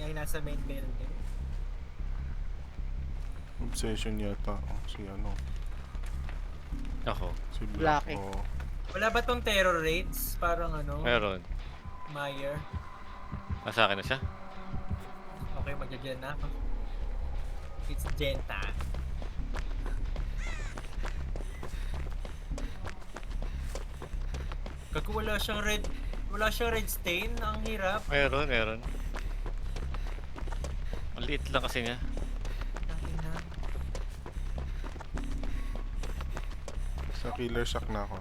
ay nasa main building. Obsession yata. Oh, si ano. Ako. Si Black. Blackie. Oh. Wala ba tong terror rates? Parang ano? Meron. Meyer. Nasa akin na siya. Okay, magja-gen na ako. It's Genta. Kaku wala siyang red stain. Ang hirap. Meron. Ang liit lang kasi niya. Tangin na. Sa killer shock na ako.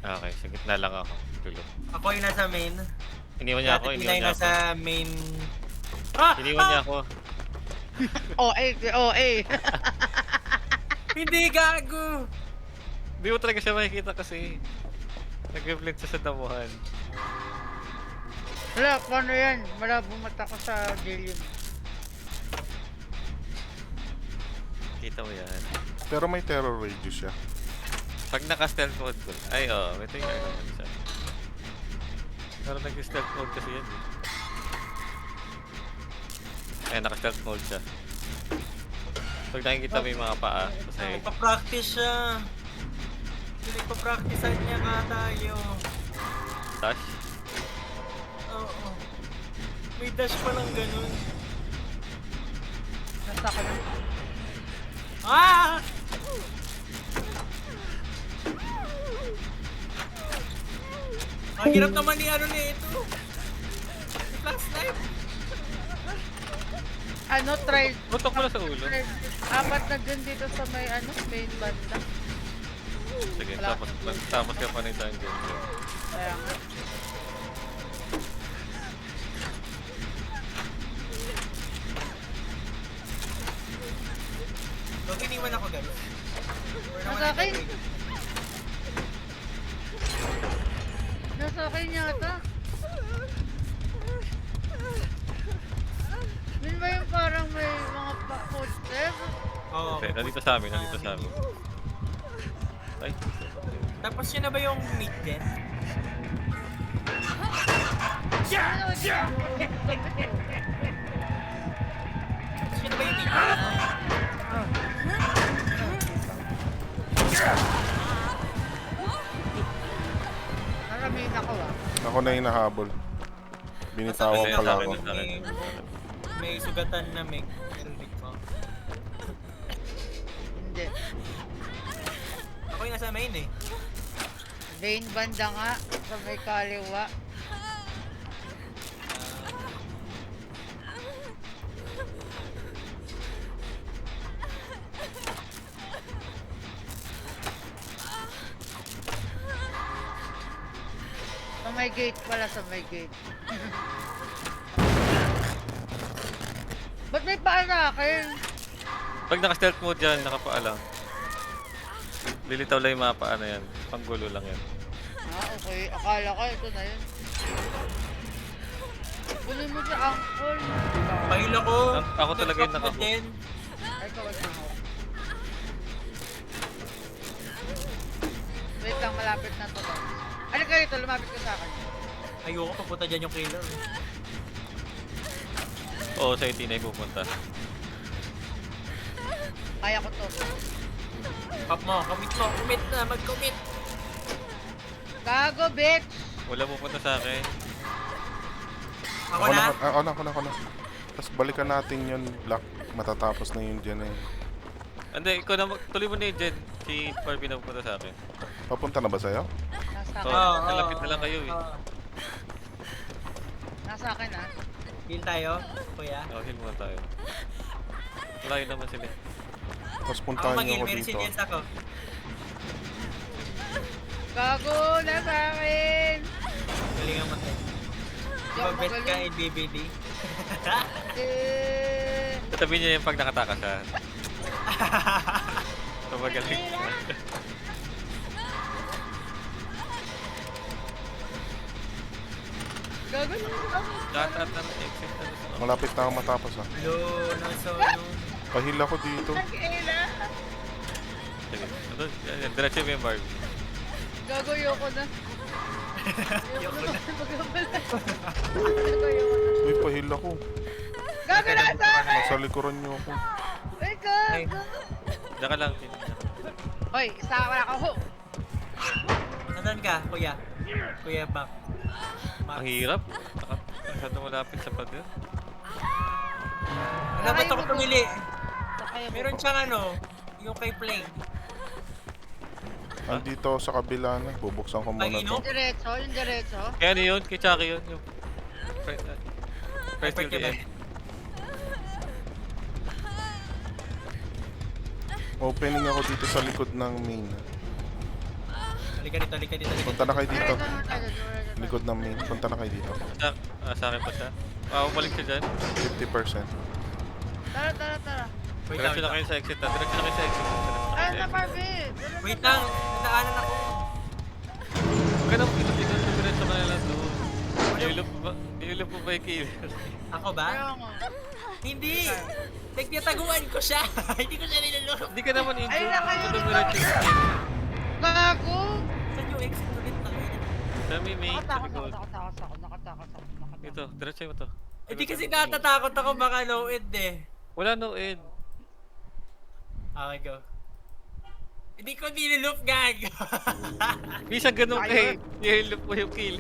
Okay, sa gitna lang ako. Tulog. Ako yung nasa main. Iniwan niya ako, Dati iniwan niya ako. nasa main. Ah! Iniwan niya ako. OA. Hindi gago! Hindi mo talaga siya makikita kasi. Nag-reflect siya sa damuhan. Wala, paano yan? Malabo mata ko sa dilim. Kita mo yan. Pero may terror radius siya. Pag naka-stealth mode ko. Ay, may trigger naman siya. Pero nag-stealth mode kasi yan eh. Ay, naka-stealth mode siya. Pag nakikita mo yung mga paa, kasi Nagpa-practice siya. Pinagpa-practicean niya nga tayo. dash. Oo. May dash pa lang ganun. Nasa ka na. Ah! Ang hirap naman ni ano na ito. Si Flash Knife. Ano, try. Putok mo na sa ulo. Apat na dyan dito sa may main banda. Sige, Wala. tapos ka pa na yung time game. Kaya nga. Huwag iniwan ako guys. Nasa akin. Nasa akin yata. Yun ba yung parang may mga footstep? Oo. Okay, nandito sa amin. Ay, Tapos yun na ba yung mid din? Ano, Tapos yun na ba yung mid din? Naramihin ako ah. Ako na hinahabol. Binitawan Nasa pala akin, ako. nasa akin. May sugatan na may narinig ko. Hindi. Ako yung nasa main eh. Main banda nga sa may kaliwa. Sa may gate pala, sa may gate. Ba't may paa sa akin? Pag naka-stealth mode yan, nakapaa lang. Lilitaw lang yung mga paa na yan. Panggulo lang yan. Ah, okay. Akala ko ito na yun. Kunin mo sa angkol. Pahil ako. Ako talaga yung nag-drop na nakahook. din. Ay, kawal mo. Wait lang, malapit na to. Ano ka rito? Lumapit ka sa akin. Ayoko papunta dyan yung killer. Oo, sa 18 ay pupunta. Kaya ko to. Pop mo, commit na, mag-commit. Gago, bitch! Wala pupunta sa akin. Ako na? Ako na. Tapos balikan natin yun, Black. Matatapos na yun dyan eh. Hindi, ikaw na tuloy mo na yung Jen. Si Barbie na pupunta sa akin. Papunta na ba sa'yo? Nasa Oo, akin. nalapit na lang kayo eh. Nasa akin ah. Heal tayo, kuya. Heal muna tayo. Layo naman sila. Tapos Ako puntahan niyo mag-heal, ako may dito. resilience ako. Gago, nasa akin! Galingan mo tayo. Di ako Mag-bet ka magaling. in BBD. Tatabi niya yung pag nakataka siya. Tumagaling. Gago, nasa akin. Lahat na exit na doon. Malapit na ako matapos ah. Hello, nasa ano. Pahil ako dito. Nag-ela. Sige. Diretso mo yung Barbie. Gago, yoko na. Ayoko na. Uy, pahil ako. Gago na sa akin! Nasa likuran niyo ako. Ay, gago! Diyan ka lang. Hoy, isa wala ka ho! Nasaan ka, kuya? Kuya Mac. Max. Ang hirap. Masyadong malapit sa pag Ano ba't ako tumili? Sakay mo. Meron siyang ano, yung kay Plane. Andito ako sa kabila na. Bubuksan ko muna to. Pag-inom? Yung diretso. Kaya ano yun? Kay Chucky yun. Yung... First Pwede till the ba? end. Opening ako dito sa likod ng main. Halika dito, halika dito, halika dito. Punta na kayo dito. Diretso naman tayo. Likod ng main. Punta na kayo dito. Sa akin pa siya. Umalik siya dyan. 50%. Tara. Wait lang, Diretso na kayo sa exit. Diretso na kayo sa exit. Ay, na Marvin! wait lang, nadaanan ako. Huwag ka na pinag-inom. Diretso ka na lang doon. Nililop mo ba yung killer? Ako ba? Kaya nga. Hindi! Nagtataguan ko siya! Hindi ko siya nilulunok. Hindi ka naman injured. Ay, nakayo Ito na. diretso yung kill. Gago! Saan yung exit ulit na kayo? Sa may main, sa Nakatakot likod. ako. Ito, diretso mo to. Hindi kasi natatakot ako baka low end eh. Wala no end. Okay, go. Hindi ko nilulup, gag! Bisa ganun Ayun. nililop mo yung kill.